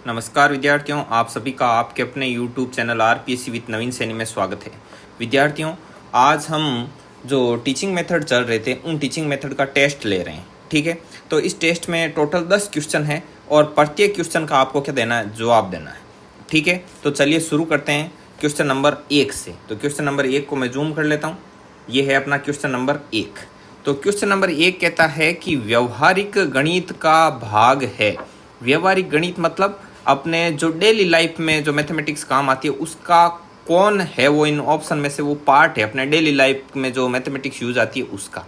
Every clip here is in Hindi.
नमस्कार विद्यार्थियों, आप सभी का आपके अपने YouTube चैनल आरपीएससी विद नवीन सैनी में स्वागत है। विद्यार्थियों, आज हम जो टीचिंग मेथड चल रहे थे उन टीचिंग मेथड का टेस्ट ले रहे हैं। ठीक है, तो इस टेस्ट में टोटल 10 क्वेश्चन है और प्रत्येक क्वेश्चन का आपको क्या देना है, जवाब देना है। ठीक है, तो चलिए शुरू करते हैं क्वेश्चन नंबर 1 से। तो क्वेश्चन नंबर 1 को मैं जूम कर लेता हूँ। ये है अपना क्वेश्चन नंबर 1। तो क्वेश्चन नंबर 1 कहता है कि व्यवहारिक गणित का भाग है। व्यवहारिक गणित मतलब अपने जो डेली लाइफ में जो मैथमेटिक्स काम आती है उसका कौन है, वो इन ऑप्शन में से वो पार्ट है अपने डेली लाइफ में जो मैथमेटिक्स यूज आती है उसका।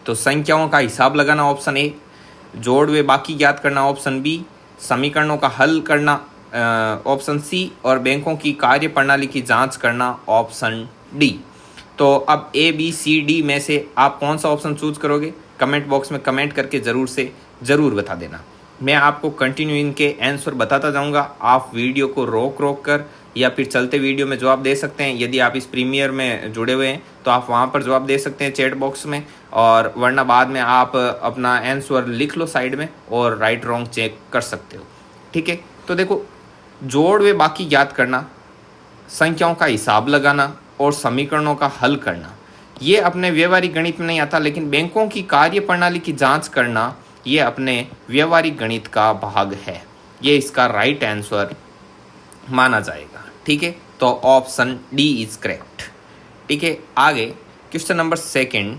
तो संख्याओं का हिसाब लगाना ऑप्शन ए, जोड़ व बाकी ज्ञात करना ऑप्शन बी, समीकरणों का हल करना ऑप्शन सी और बैंकों की कार्य प्रणाली की जांच करना ऑप्शन डी। तो अब ए बी सी डी में से आप कौन सा ऑप्शन चूज करोगे, कमेंट बॉक्स में कमेंट करके ज़रूर बता देना। मैं आपको कंटिन्यू इनके आंसर बताता जाऊंगा। आप वीडियो को रोक कर या फिर चलते वीडियो में जवाब दे सकते हैं। यदि आप इस प्रीमियर में जुड़े हुए हैं तो आप वहां पर जवाब दे सकते हैं चैट बॉक्स में, और वरना बाद में आप अपना आंसर लिख लो साइड में और राइट रॉन्ग चेक कर सकते हो। ठीक है, तो देखो, जोड़ व बाकी ज्ञात करना, संख्याओं का हिसाब लगाना और समीकरणों का हल करना, ये अपने व्यवहारिक गणित में नहीं आता, लेकिन बैंकों की कार्य प्रणाली की जांच करना ये अपने व्यवहारिक गणित का भाग है। ये इसका राइट आंसर माना जाएगा। ठीक है, तो ऑप्शन डी इज करेक्ट। ठीक है, आगे क्वेश्चन नंबर 2।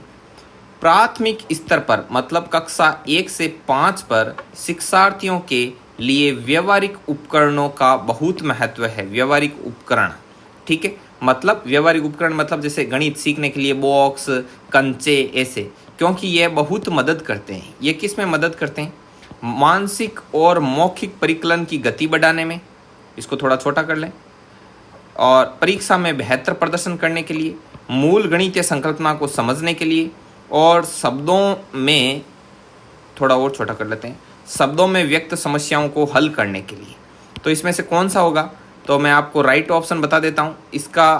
प्राथमिक स्तर पर मतलब कक्षा 1 से 5 पर शिक्षार्थियों के लिए व्यवहारिक उपकरणों का बहुत महत्व है। व्यवहारिक उपकरण, ठीक है, मतलब व्यवहारिक उपकरण मतलब जैसे गणित सीखने के लिए बॉक्स, कंचे, ऐसे, क्योंकि ये बहुत मदद करते हैं। ये किस में मदद करते हैं? मानसिक और मौखिक परिकलन की गति बढ़ाने में, इसको थोड़ा छोटा कर लें, और परीक्षा में बेहतर प्रदर्शन करने के लिए, मूल गणितीय संकल्पना को समझने के लिए, और शब्दों में थोड़ा और छोटा कर लेते हैं, शब्दों में व्यक्त समस्याओं को हल करने के लिए। तो इसमें से कौन सा होगा? तो मैं आपको राइट ऑप्शन बता देता हूँ। इसका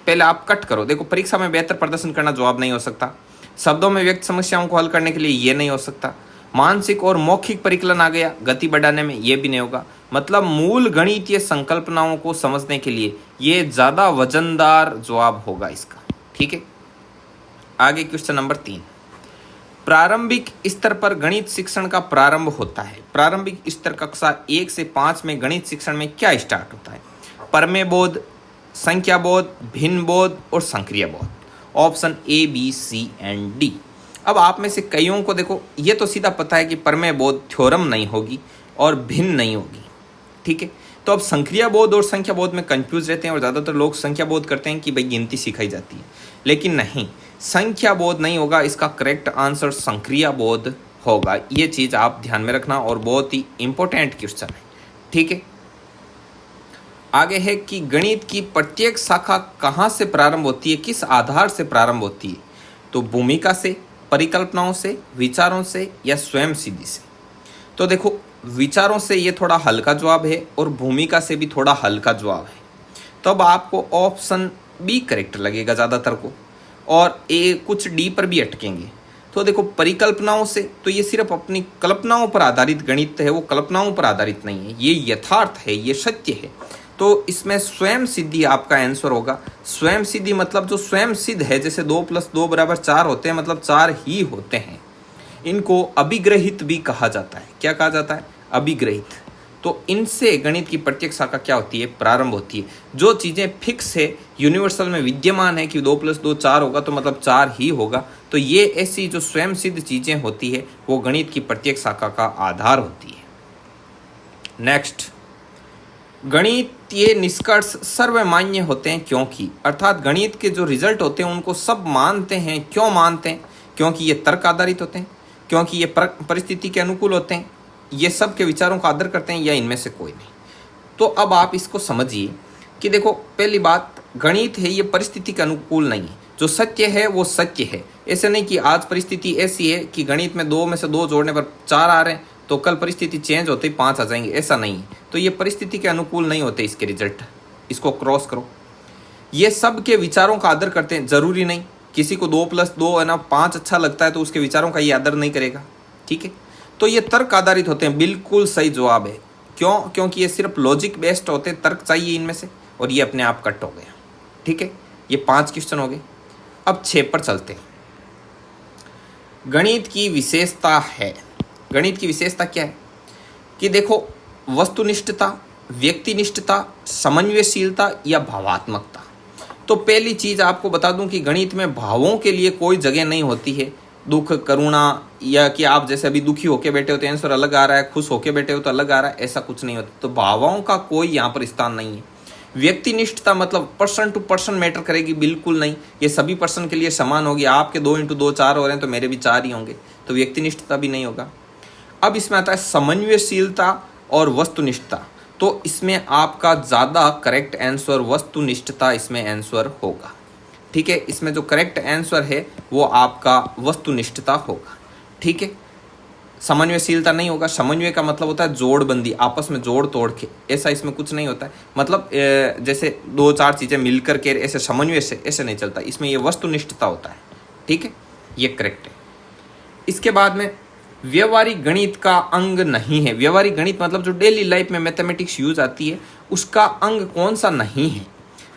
पहले आप कट करो। देखो, परीक्षा में बेहतर प्रदर्शन करना जवाब नहीं हो सकता, शब्दों में व्यक्त समस्याओं को हल करने के लिए ये नहीं हो सकता, मानसिक और मौखिक परिकलन आ गया, गति बढ़ाने में ये भी नहीं होगा, मतलब मूल गणितीय संकल्पनाओं को समझने के लिए ये ज़्यादा वजनदार जवाब होगा इसका। ठीक है, आगे क्वेश्चन नंबर 3। प्रारंभिक स्तर पर गणित शिक्षण का प्रारंभ होता है। प्रारंभिक स्तर कक्षा 1 से 5 में गणित शिक्षण में क्या स्टार्ट होता है? प्रमेय बोध, संख्या बोध, भिन्न बोध और संक्रिया बोध। Option A B C and D. अब आप में से कईयों को देखो, ये तो सीधा पता है कि प्रमेय बोध थ्योरम नहीं होगी और भिन्न नहीं होगी। ठीक है, तो अब संक्रिया बोध और संख्या बोध में कंफ्यूज रहते हैं और ज़्यादातर लोग संख्या बोध करते हैं कि भाई गिनती सिखाई जाती है, लेकिन नहीं, संख्या बोध नहीं होगा। इसका करेक्ट आंसर संक्रिया बोध होगा। ये चीज़ आप ध्यान में रखना और बहुत ही इंपॉर्टेंट क्वेश्चन है। ठीक है, आगे है कि गणित की प्रत्येक शाखा कहाँ से प्रारंभ होती है, किस आधार से प्रारंभ होती है? तो भूमिका से, परिकल्पनाओं से, विचारों से या स्वयं सिद्धि से? तो देखो, विचारों से ये थोड़ा हल्का जवाब है और भूमिका से भी थोड़ा हल्का जवाब है। तो अब आपको ऑप्शन बी करेक्ट लगेगा ज़्यादातर को, और ए कुछ डी पर भी अटकेंगे। तो देखो, परिकल्पनाओं से, तो ये सिर्फ अपनी कल्पनाओं पर आधारित गणित है, वो कल्पनाओं पर आधारित नहीं है, ये यथार्थ है, ये सत्य है। तो इसमें स्वयं सिद्धि आपका आंसर होगा। स्वयं सिद्धि मतलब जो स्वयं सिद्ध है, जैसे 2 + 2 = 4 होते हैं, मतलब 4 ही होते हैं। इनको अभिग्रहित भी कहा जाता है। क्या कहा जाता है? अभिग्रहित। तो इनसे गणित की प्रत्येक शाखा क्या होती है? प्रारंभ होती है। जो चीज़ें फिक्स है, यूनिवर्सल में विद्यमान है कि 2 + 2 4 होगा, तो मतलब 4 ही होगा। तो ये ऐसी जो स्वयं सिद्ध चीज़ें होती है वो गणित की प्रत्येक शाखा का आधार होती है। नेक्स्ट, गणितीय निष्कर्ष सर्वमान्य होते हैं क्योंकि, अर्थात गणित के जो रिजल्ट होते हैं उनको सब मानते हैं। क्यों मानते हैं? क्योंकि ये तर्क आधारित होते हैं, क्योंकि ये परिस्थिति के अनुकूल होते हैं, ये सब के विचारों का आदर करते हैं, या इनमें से कोई नहीं। तो अब आप इसको समझिए कि देखो, पहली बात, गणित है ये परिस्थिति के अनुकूल नहीं है। जो सत्य है वो सत्य है। ऐसे नहीं कि आज परिस्थिति ऐसी है कि गणित में 2 में से 2 जोड़ने पर 4 आ रहे हैं, तो कल परिस्थिति चेंज होते ही 5 आ जाएंगे, ऐसा नहीं है। तो ये परिस्थिति के अनुकूल नहीं होते इसके रिजल्ट। इसको क्रॉस करो। ये सब के विचारों का आदर करते हैं, जरूरी नहीं किसी को 2 + 2 है ना 5 अच्छा लगता है तो उसके विचारों का ये आदर नहीं करेगा। ठीक है, तो ये तर्क आधारित होते हैं। बिल्कुल सही जवाब है। क्यों? क्योंकि ये सिर्फ लॉजिक बेस्ड होते, तर्क चाहिए इनमें से, और ये अपने आप कट हो गया। ठीक है, ये 5 क्वेश्चन हो गए। अब 6 पर चलते हैं। गणित की विशेषता है। गणित की विशेषता क्या है कि देखो, वस्तुनिष्ठता, व्यक्तिनिष्ठता, समन्वयशीलता या भावात्मकता। तो पहली चीज आपको बता दूं कि गणित में भावों के लिए कोई जगह नहीं होती है। दुख, करुणा, या कि आप जैसे अभी दुखी होके बैठे हो तो आंसर अलग आ रहा है, खुश होके बैठे हो तो अलग आ रहा है, ऐसा कुछ नहीं होता। तो भावों का कोई यहाँ पर स्थान नहीं है। व्यक्तिनिष्ठता मतलब पर्सन टू पर्सन मैटर करेगी, बिल्कुल नहीं। ये सभी पर्सन के लिए समान होगी। आपके 2 × 2 4 हो रहे हैं तो मेरे भी 4 ही होंगे, तो व्यक्तिनिष्ठता भी नहीं होगा। अब इसमें आता है समन्वयशीलता और वस्तुनिष्ठता। तो इसमें आपका ज़्यादा करेक्ट आंसर वस्तुनिष्ठता इसमें आंसर होगा। ठीक है, इसमें जो करेक्ट आंसर है वो आपका वस्तुनिष्ठता होगा। ठीक है, समन्वयशीलता नहीं होगा। समन्वय का मतलब होता है जोड़बंदी, आपस में जोड़ तोड़ के, ऐसा इसमें कुछ नहीं होता है। मतलब जैसे 2-4 चीज़ें मिलकर के ऐसे समन्वय से ऐसे नहीं चलता, इसमें ये वस्तुनिष्ठता होता है। ठीक है, ये करेक्ट है। इसके बाद में व्यवहारिक गणित का अंग नहीं है। व्यवहारिक गणित मतलब जो डेली लाइफ में मैथमेटिक्स यूज आती है उसका अंग कौन सा नहीं है।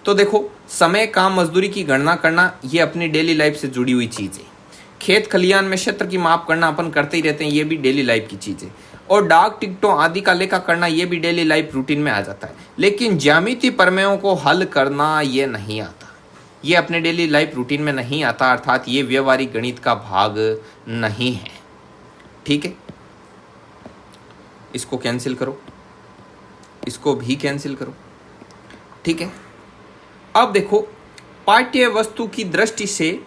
तो देखो, समय, काम, मजदूरी की गणना करना ये अपनी डेली लाइफ से जुड़ी हुई चीज़ है। खेत खलियान में क्षेत्र की माप करना अपन करते ही रहते हैं, ये भी डेली लाइफ की चीज़ है। और डाक टिकटों आदि का लेखा करना ये भी डेली लाइफ रूटीन में आ जाता है। लेकिन ज्यामितीय प्रमेयों को हल करना ये नहीं आता, ये अपने डेली लाइफ रूटीन में नहीं आता, अर्थात ये व्यवहारिक गणित का भाग नहीं है। ठीक है, इसको कैंसिल करो, इसको भी कैंसिल करो। ठीक है, अब देखो, पाठ्य वस्तु की दृष्टि से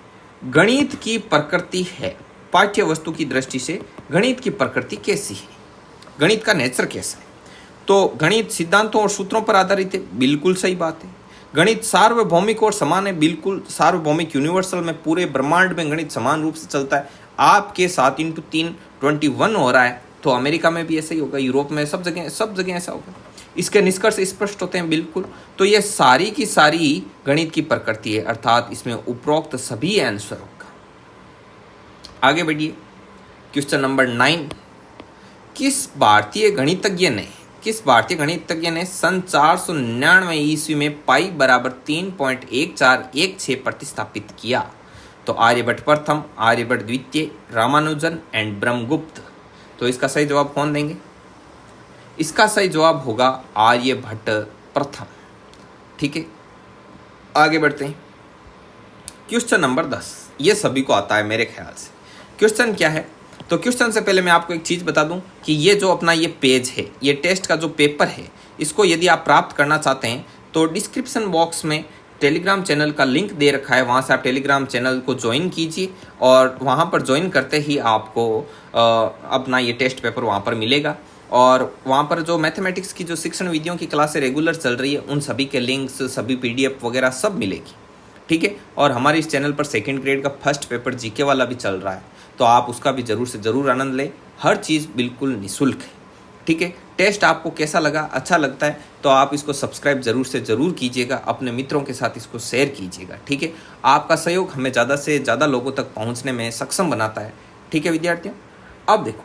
गणित की प्रकृति है। पाठ्य वस्तु की दृष्टि से गणित की प्रकृति कैसी है, गणित का नेचर कैसा है। तो गणित सिद्धांतों और सूत्रों पर आधारित है, बिल्कुल सही बात है। गणित सार्वभौमिक और समान है, बिल्कुल सार्वभौमिक, यूनिवर्सल में पूरे ब्रह्मांड में गणित समान रूप से चलता है। आपके 7 × 3 21 हो रहा है, तो अमेरिका में भी ऐसा ही होगा, यूरोप में, सब जगह ऐसा होगा। इसके निष्कर्ष स्पष्ट होते हैं, बिल्कुल। तो ये सारी की सारी गणित की प्रकृति है, अर्थात इसमें उपरोक्त सभी आंसर होगा। आगे बढ़िए, क्वेश्चन नंबर 9। किस भारतीय गणितज्ञ ने सन 499 ईस्वी में पाई बराबर 3.1416 प्रतिस्थापित किया। तो आर्यभट्ट प्रथम, आर्यभट्ट द्वितीय, रामानुजन एंड ब्रह्मगुप्त। तो इसका सही जवाब कौन देंगे? इसका सही जवाब होगा आर्यभट्ट प्रथम। ठीक है, आगे बढ़ते हैं। क्वेश्चन नंबर 10, ये सभी को आता है मेरे ख्याल से। क्वेश्चन क्या है? तो क्वेश्चन से पहले मैं आपको एक चीज़ बता दूं कि ये जो अपना ये पेज है, ये टेस्ट का जो पेपर है, इसको यदि आप प्राप्त करना चाहते हैं तो डिस्क्रिप्शन बॉक्स में टेलीग्राम चैनल का लिंक दे रखा है, वहाँ से आप टेलीग्राम चैनल को ज्वाइन कीजिए और वहाँ पर ज्वाइन करते ही आपको अपना ये टेस्ट पेपर वहाँ पर मिलेगा। और वहाँ पर जो मैथमेटिक्स की जो शिक्षण विधियों की क्लासें रेगुलर चल रही है, उन सभी के लिंक्स, सभी PDF वगैरह सब मिलेगी। ठीक है, और हमारे इस चैनल पर 2nd ग्रेड का फर्स्ट पेपर GK वाला भी चल रहा है, तो आप उसका भी ज़रूर से ज़रूर आनंद लें। हर चीज़ बिल्कुल निःशुल्क है। ठीक है, टेस्ट आपको कैसा लगा? अच्छा लगता है तो आप इसको सब्सक्राइब ज़रूर से ज़रूर कीजिएगा, अपने मित्रों के साथ इसको शेयर कीजिएगा। ठीक है, आपका सहयोग हमें ज़्यादा से ज़्यादा लोगों तक पहुंचने में सक्षम बनाता है। ठीक है विद्यार्थियों, अब देखो,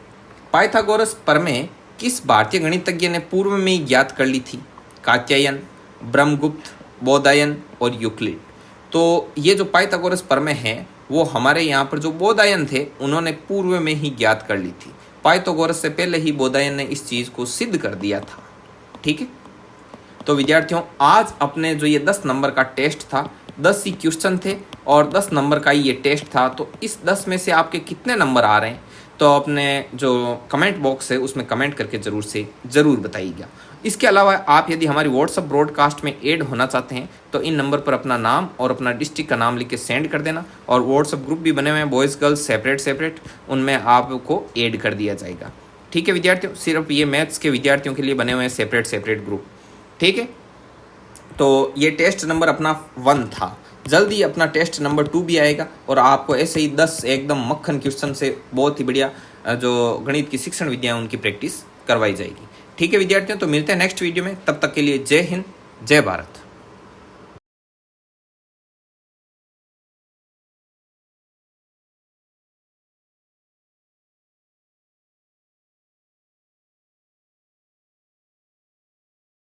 पाइथागोरस प्रमेय किस भारतीय गणितज्ञ ने पूर्व में ही ज्ञात कर ली थी? कात्यायन, ब्रह्मगुप्त, बोधायन और यूक्लिड। तो ये जो पाइथागोरस प्रमेय है वो हमारे यहाँ पर जो बोधायन थे उन्होंने पूर्व में ही ज्ञात कर ली थी। पाइथागोरस से पहले ही बोधायन ने इस चीज़ को सिद्ध कर दिया था। ठीक है, तो विद्यार्थियों, आज अपने जो ये 10 नंबर का टेस्ट था, 10 ही क्वेश्चन थे और 10 नंबर का ही ये टेस्ट था। तो इस 10 में से आपके कितने नंबर आ रहे हैं तो अपने जो कमेंट बॉक्स है उसमें कमेंट करके ज़रूर से ज़रूर बताइएगा। इसके अलावा आप यदि हमारी व्हाट्सअप ब्रॉडकास्ट में ऐड होना चाहते हैं तो इन नंबर पर अपना नाम और अपना डिस्ट्रिक्ट का नाम लिख के सेंड कर देना। और व्हाट्सअप ग्रुप भी बने हुए हैं, बॉयज़ गर्ल्स सेपरेट, उनमें आपको ऐड कर दिया जाएगा। ठीक है विद्यार्थियों, सिर्फ ये मैथ्स के विद्यार्थियों के लिए बने हुए हैं सेपरेट ग्रुप। ठीक है, तो ये टेस्ट नंबर अपना 1 था, जल्दी अपना टेस्ट नंबर 2 भी आएगा और आपको ऐसे ही 10 एकदम मक्खन क्वेश्चन से बहुत ही बढ़िया जो गणित की शिक्षण विद्या है उनकी प्रैक्टिस करवाई जाएगी। ठीक है विद्यार्थियों, तो मिलते हैं नेक्स्ट वीडियो में, तब तक के लिए जय हिंद, जय भारत।